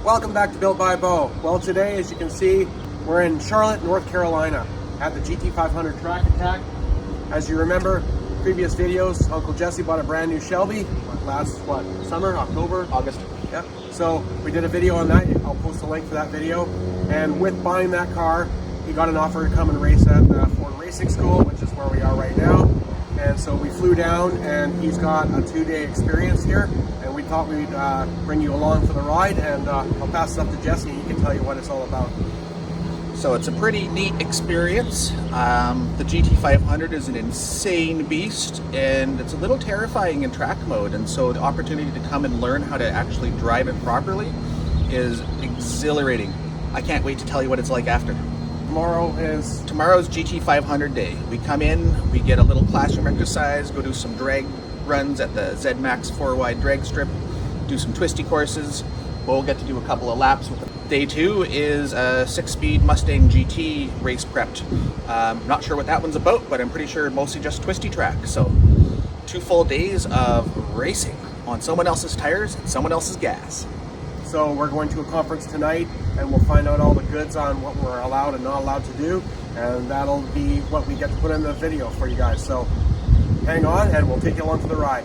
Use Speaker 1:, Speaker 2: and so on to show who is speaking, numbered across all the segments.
Speaker 1: Welcome back to Built by Bo. Well, today, as you can see, we're in Charlotte, North Carolina at the GT500 track attack. As you remember, previous videos, Uncle Jesse bought a brand new Shelby last, summer, October?
Speaker 2: August.
Speaker 1: Yep. So we did a video on that. I'll post a link for that video. And with buying that car, he got an offer to come and race at Ford Racing School, which is where we are right now. And so we flew down, and he's got a 2-day experience here. And we thought we'd bring you along for the ride, and I'll pass it up to Jesse, and he can tell you what it's all about.
Speaker 2: So it's a pretty neat experience. The GT500 is an insane beast, and it's a little terrifying in track mode. And so the opportunity to come and learn how to actually drive it properly is exhilarating. I can't wait to tell you what it's like after. Tomorrow's GT500 day. We come in, we get a little classroom exercise, go do some drag runs at the Z-Max 4-wide drag strip, do some twisty courses. We'll get to do a couple of laps with it. Day 2 is a 6-speed Mustang GT race prepped. Not sure what that one's about, but I'm pretty sure mostly just twisty track. So 2 full days of racing on someone else's tires and someone else's gas.
Speaker 1: So we're going to a conference tonight, and we'll find out all the goods on what we're allowed and not allowed to do, and that'll be what we get to put in the video for you guys. So hang on, and we'll take you along for the ride.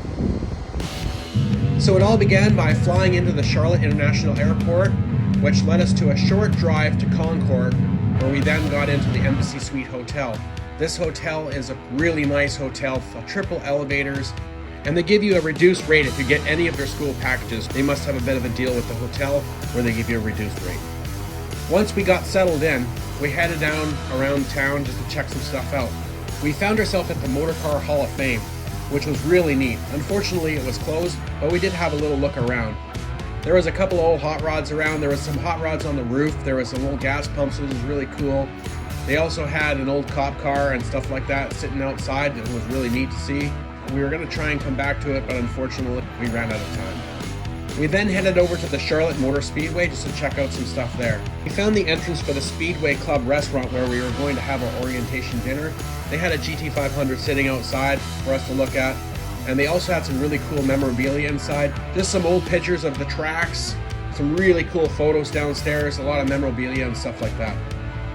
Speaker 1: So it all began by flying into the Charlotte International Airport, which led us to a short drive to Concord, where we then got into the Embassy Suite Hotel. This hotel is a really nice hotel, triple elevators, and they give you a reduced rate if you get any of their school packages. They must have a bit of a deal with the hotel where they give you a reduced rate. Once we got settled in, we headed down around town just to check some stuff out. We found ourselves at the Motor Car Hall of Fame, which was really neat. Unfortunately, it was closed, but we did have a little look around. There was a couple of old hot rods around. There was some hot rods on the roof. There was some old gas pumps, which was really cool. They also had an old cop car and stuff like that sitting outside. It was really neat to see. We were going to try and come back to it, but unfortunately, we ran out of time. We then headed over to the Charlotte Motor Speedway just to check out some stuff there. We found the entrance for the Speedway Club restaurant where we were going to have our orientation dinner. They had a GT500 sitting outside for us to look at, and they also had some really cool memorabilia inside. Just some old pictures of the tracks, some really cool photos downstairs, a lot of memorabilia and stuff like that.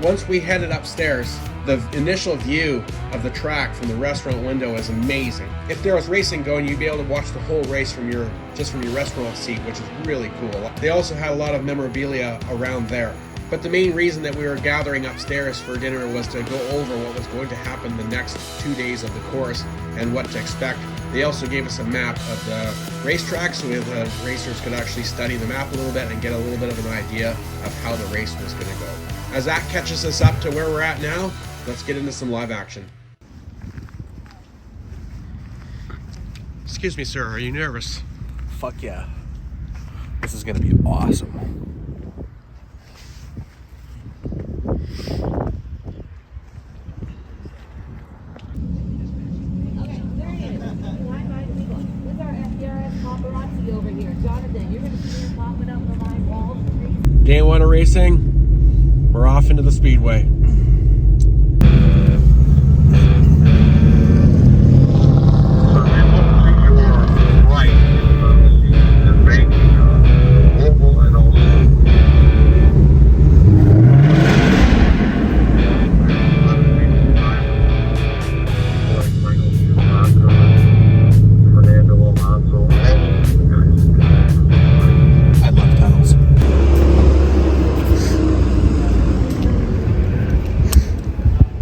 Speaker 1: Once we headed upstairs, the initial view of the track from the restaurant window is amazing. If there was racing going, you'd be able to watch the whole race from your restaurant seat, which is really cool. They also had a lot of memorabilia around there. But the main reason that we were gathering upstairs for dinner was to go over what was going to happen the next 2 days of the course and what to expect. They also gave us a map of the racetrack so the racers could actually study the map a little bit and get a little bit of an idea of how the race was going to go. As that catches us up to where we're at now, let's get into some live action. Excuse me, sir, are you nervous?
Speaker 2: Fuck yeah. This is gonna be awesome.
Speaker 1: Day 1 of racing, we're off into the speedway.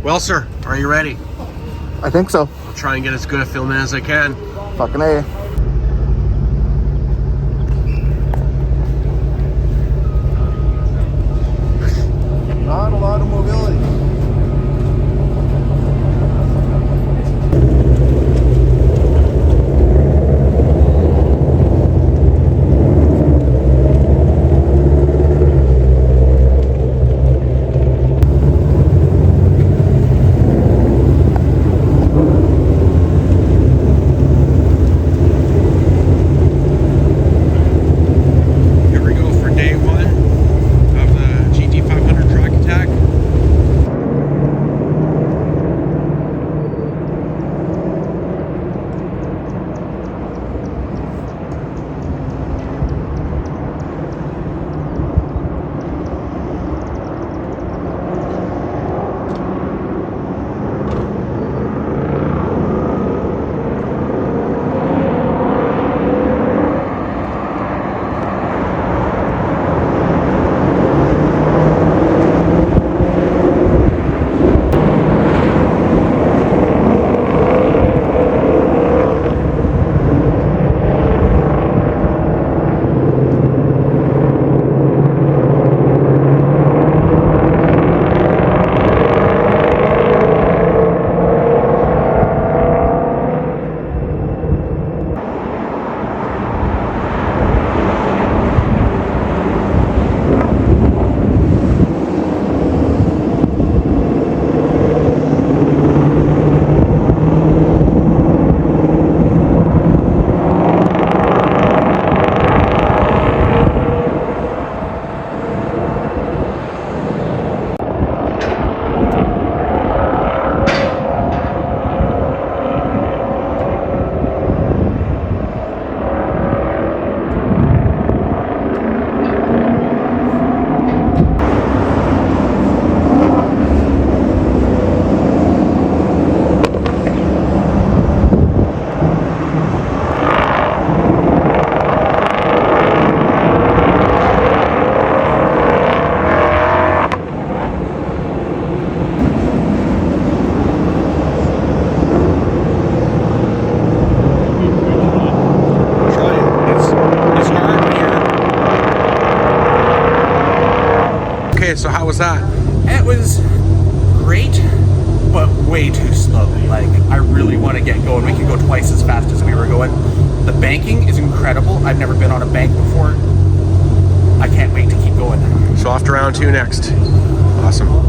Speaker 1: Well, sir, are you ready?
Speaker 2: I think so.
Speaker 1: I'll try and get as good a film in as I can.
Speaker 2: Fucking A. Not a lot of mobility.
Speaker 1: was that?
Speaker 2: It was great, but way too slow. Like, I really want to get going. We could go twice as fast as we were going. The banking is incredible. I've never been on a bank before. I can't wait to keep going.
Speaker 1: So off to round 2 next. Awesome.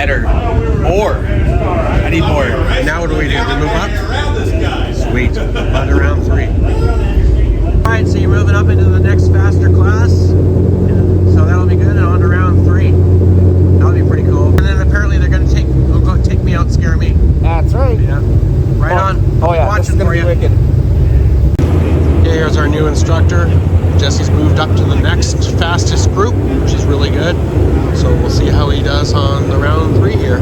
Speaker 2: better, more. I need more.
Speaker 1: Now what do? We move up? Sweet. On to round 3. Alright, so you're moving up into the next faster class. So that'll be good, and on to round 3. That'll be pretty cool. And then apparently they're going to take me out and scare me.
Speaker 2: That's right.
Speaker 1: Yeah. Right on.
Speaker 2: Oh yeah,
Speaker 1: watching
Speaker 2: this is gonna
Speaker 1: for
Speaker 2: be
Speaker 1: you.
Speaker 2: wicked.
Speaker 1: Okay, here's our new instructor. Jesse's moved up to the next fastest group, which is really good. So we'll see how he does on the round 3 here.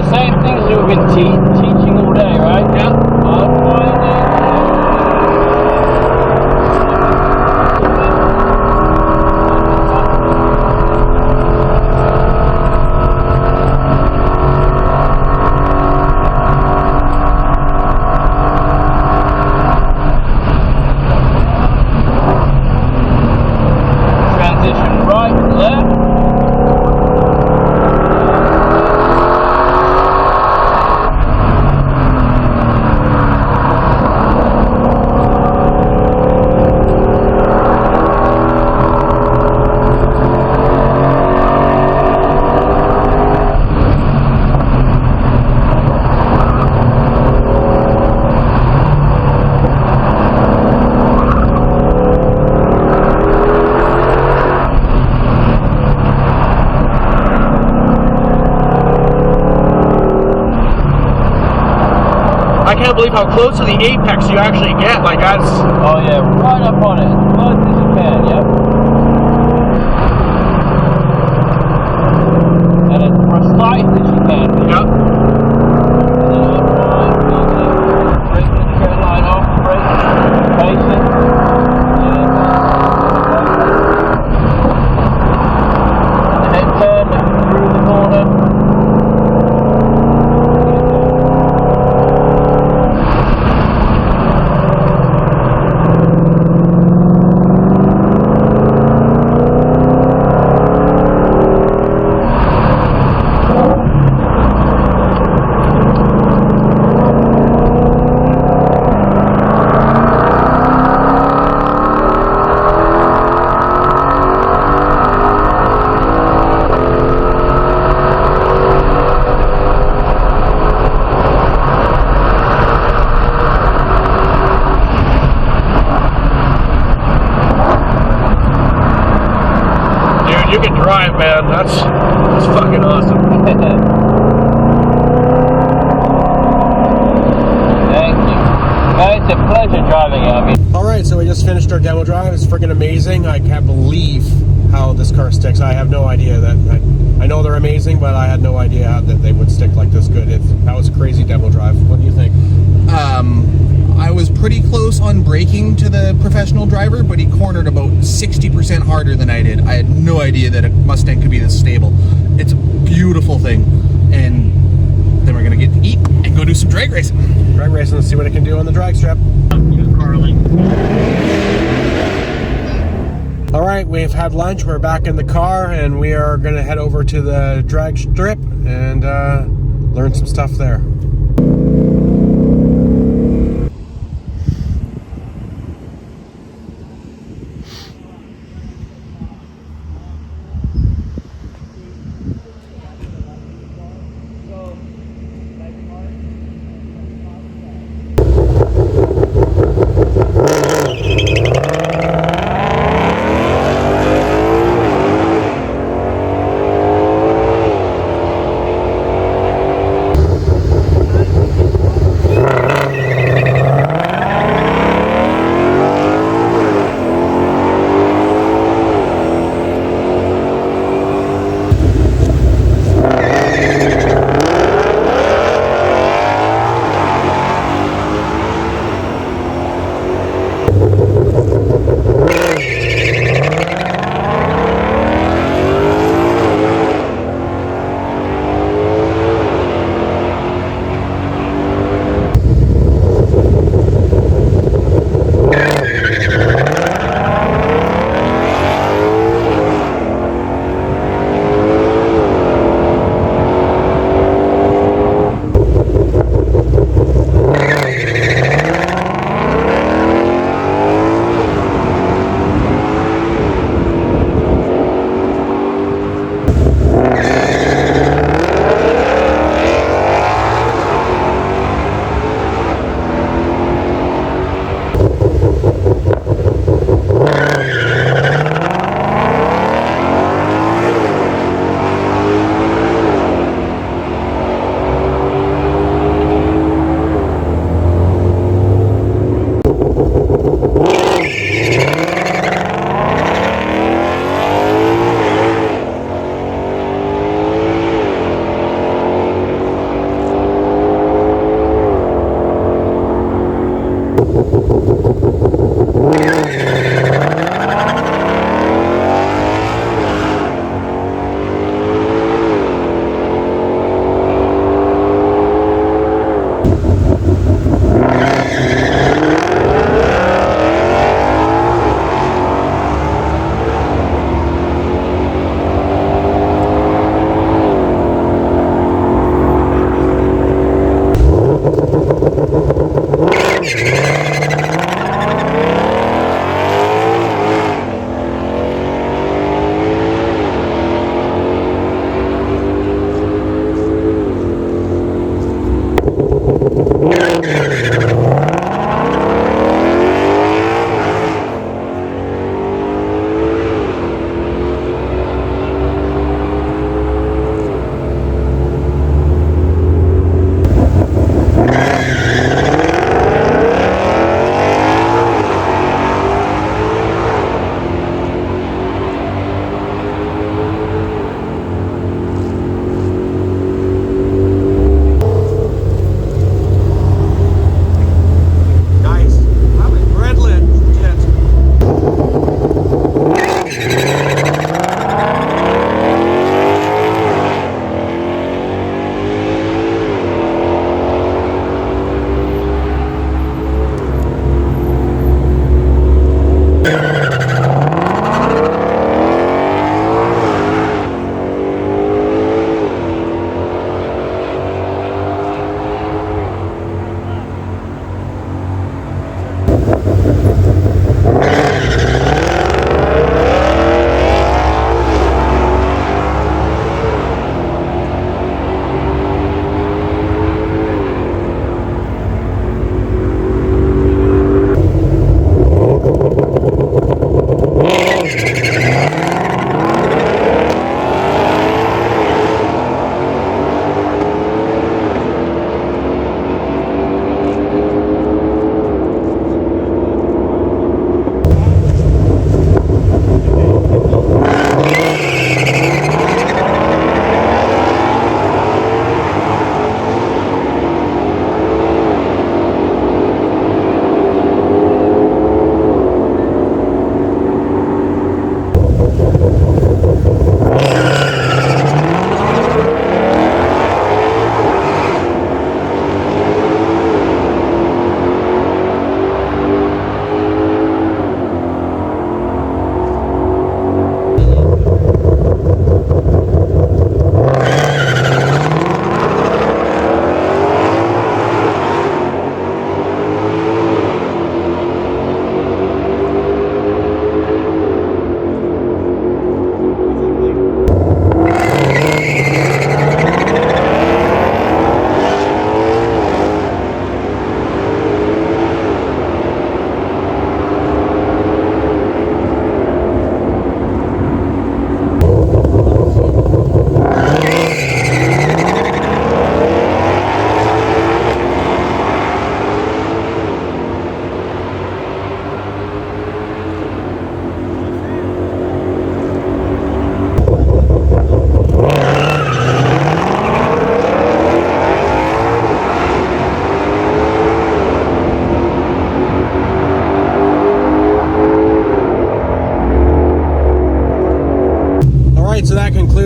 Speaker 3: the same things that we've been teaching all day, right?
Speaker 2: Yeah.
Speaker 3: Transition right to left.
Speaker 1: I can't believe how close to the apex you actually get. Like that's.
Speaker 3: Oh yeah, right up on it, as close as you can, yep. And as precise as you can be.
Speaker 1: Yep.
Speaker 3: And then up line, brake with the tread line off, brake, face it. And the head turn through the corner.
Speaker 1: You can drive, man. That's fucking awesome.
Speaker 3: Thank you. Well, it's a pleasure driving it. I mean,
Speaker 1: All right, so we just finished our demo drive. It's freaking amazing. I can't believe how this car sticks. I have no idea that. I know they're amazing, but I had no idea that they would stick like this good. That was a crazy demo drive. What do you think?
Speaker 2: I was pretty close on braking to the professional driver, but he cornered about 60% harder than I did. I had no idea that a Mustang could be this stable. It's a beautiful thing. And then we're going to get to eat and go do some drag racing.
Speaker 1: Drag racing, let's see what it can do on the drag strip. All right, we've had lunch. We're back in the car, and we are going to head over to the drag strip and learn some stuff there.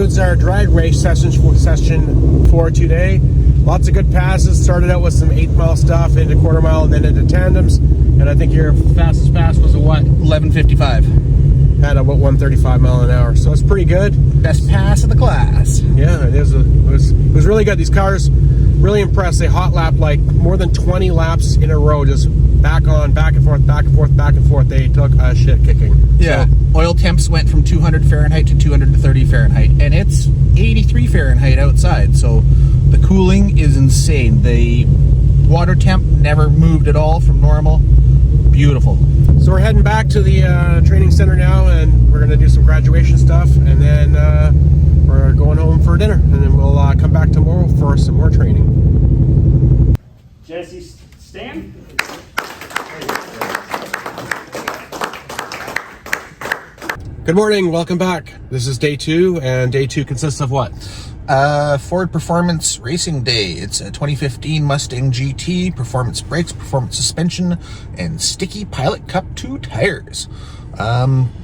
Speaker 1: concludes our drag race session for today. Lots of good passes. Started out with some 8-mile stuff into quarter mile and then into tandems. And I think your fastest pass was a what?
Speaker 2: 11:55.
Speaker 1: Had about 135 mile an hour. So it's pretty good.
Speaker 2: Best pass of the class.
Speaker 1: Yeah, it is. It was really good. These cars really impressed. They hot lap like more than 20 laps in a row, just back on, back and forth, back and forth, back and forth. They took a shit kicking.
Speaker 2: Yeah. So, oil temps went from 200 Fahrenheit to 230 Fahrenheit, and it's 83 Fahrenheit outside. So the cooling is insane. The water temp never moved at all from normal. Beautiful.
Speaker 1: So we're heading back to the training center now, and we're going to do some graduation stuff, and then we're going home for dinner, and then we'll come back tomorrow for some more training.
Speaker 4: Jesse, stand.
Speaker 1: Good morning, welcome back. This is day 2, and day 2 consists of what?
Speaker 2: Ford Performance Racing Day. It's a 2015 Mustang GT, performance brakes, performance suspension, and sticky Pilot Cup 2 tires.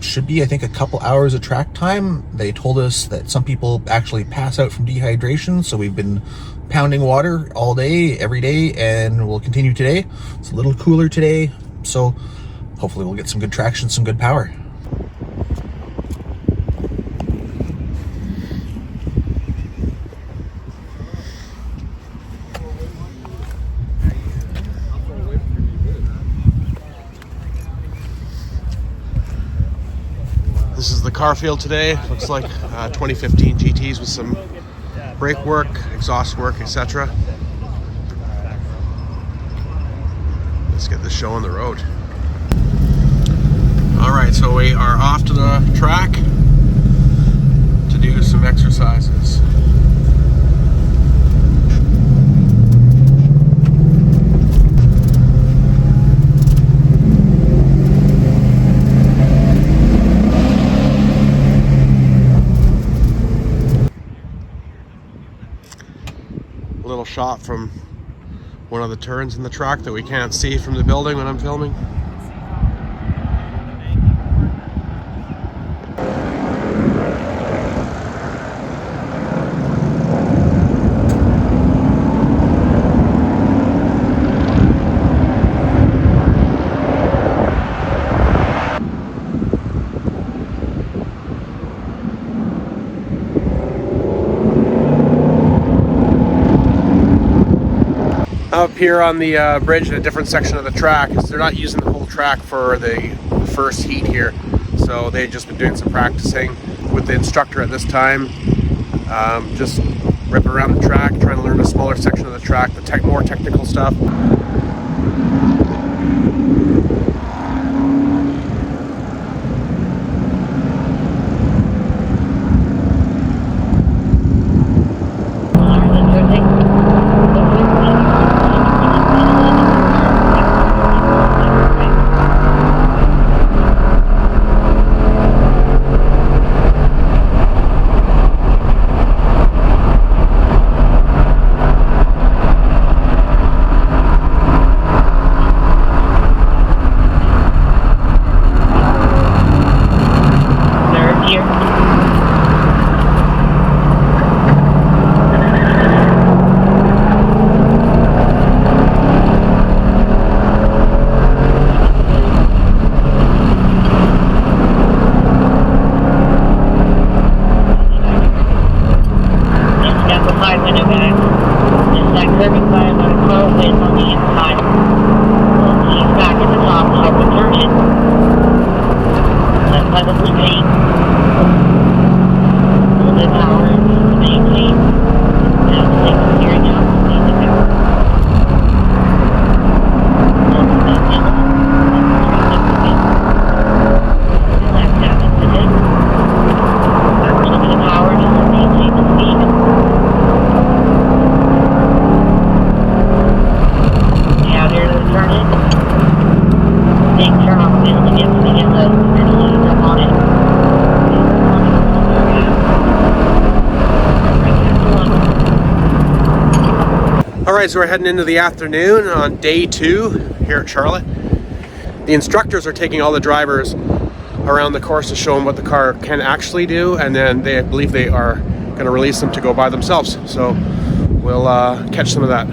Speaker 2: Should be, I think, a couple hours of track time. They told us that some people actually pass out from dehydration, so we've been pounding water all day, every day, and we'll continue today. It's a little cooler today, so hopefully we'll get some good traction, some good power.
Speaker 1: This is the car field today. Looks like 2015 GTs with some brake work, exhaust work, etc. Let's get this show on the road. Alright, so we are off to the track to do some exercises. Little shot from one of the turns in the track that we can't see from the building when I'm filming. Up here on the bridge in a different section of the track, they're not using the whole track for the first heat here, so they've just been doing some practicing with the instructor at this time, just ripping around the track, trying to learn a smaller section of the track, the more technical stuff. Alright, so we're heading into the afternoon on day 2 here at Charlotte. The instructors are taking all the drivers around the course to show them what the car can actually do, and then I believe they are going to release them to go by themselves. So we'll catch some of that.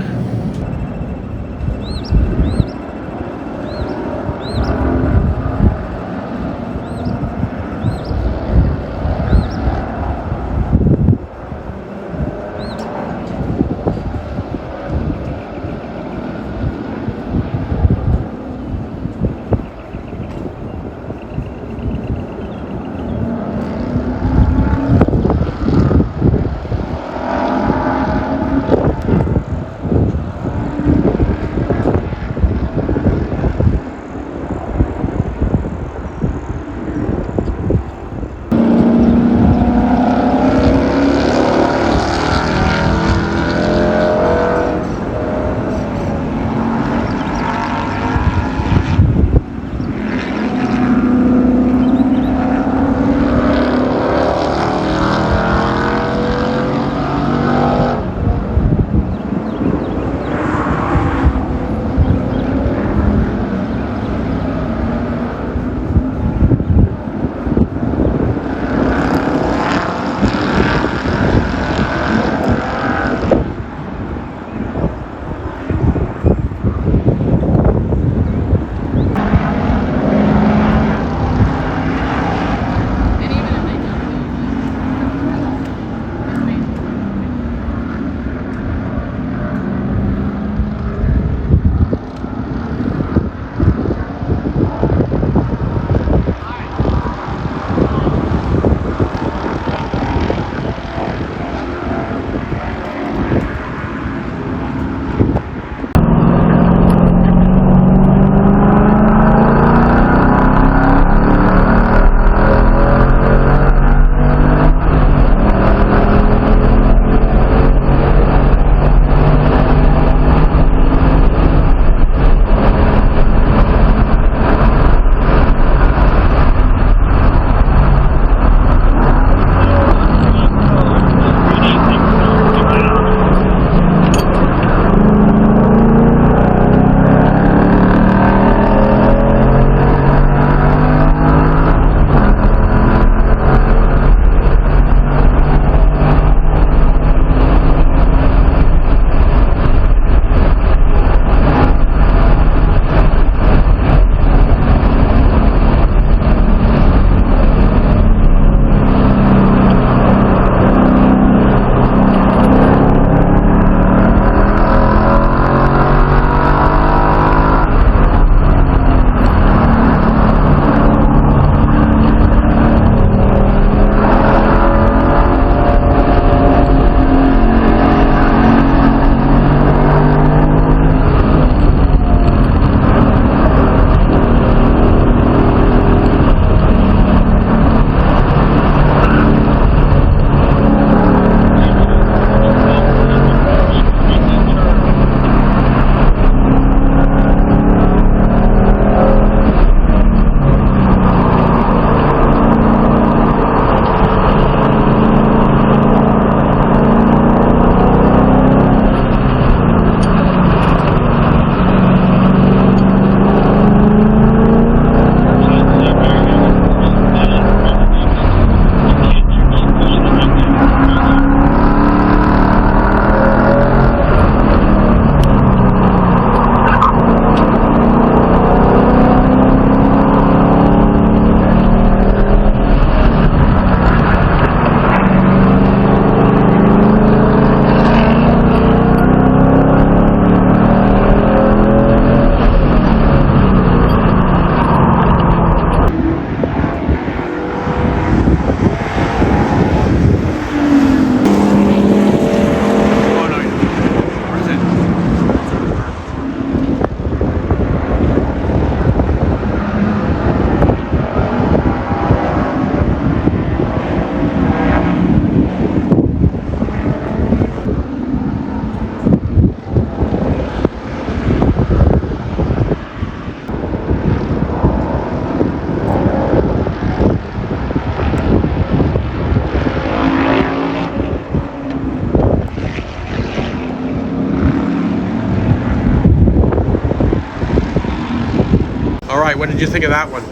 Speaker 1: right, what did you think of that one?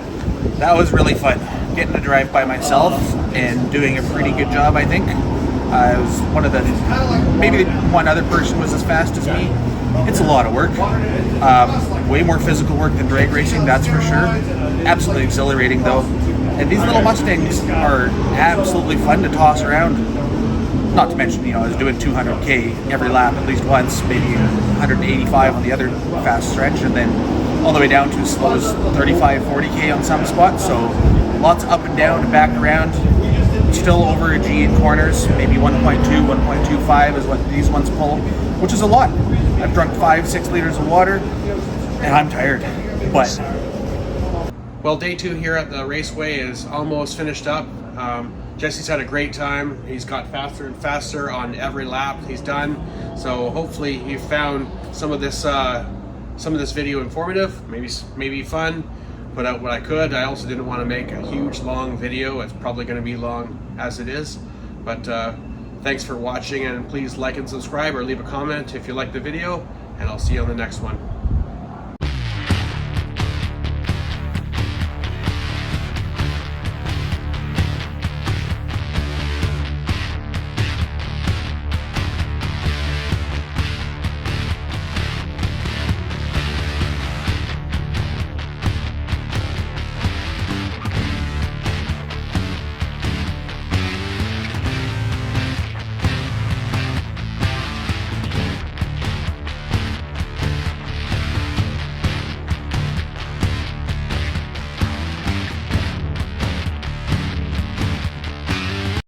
Speaker 2: That was really fun. Getting to drive by myself and doing a pretty good job, I think. I was one of the, maybe one other person was as fast as me. It's a lot of work. Way more physical work than drag racing, that's for sure. Absolutely exhilarating though. And these little Mustangs are absolutely fun to toss around. Not to mention, I was doing 200K every lap at least once, maybe 185 on the other fast stretch, and then all the way down to as slow as 35, 40K on some spots. So lots up and down and back around. Still over a G in corners, maybe 1.2, 1.25 is what these ones pull, which is a lot. I've drunk 5-6 liters of water, and I'm tired, but...
Speaker 1: Well, day 2 here at the raceway is almost finished up. Jesse's had a great time. He's got faster and faster on every lap he's done. So hopefully you found some of this video informative, maybe fun. Put out what I could. I also didn't want to make a huge long video. It's probably going to be long as it is. But thanks for watching, and please like and subscribe or leave a comment if you like the video, and I'll see you on the next one.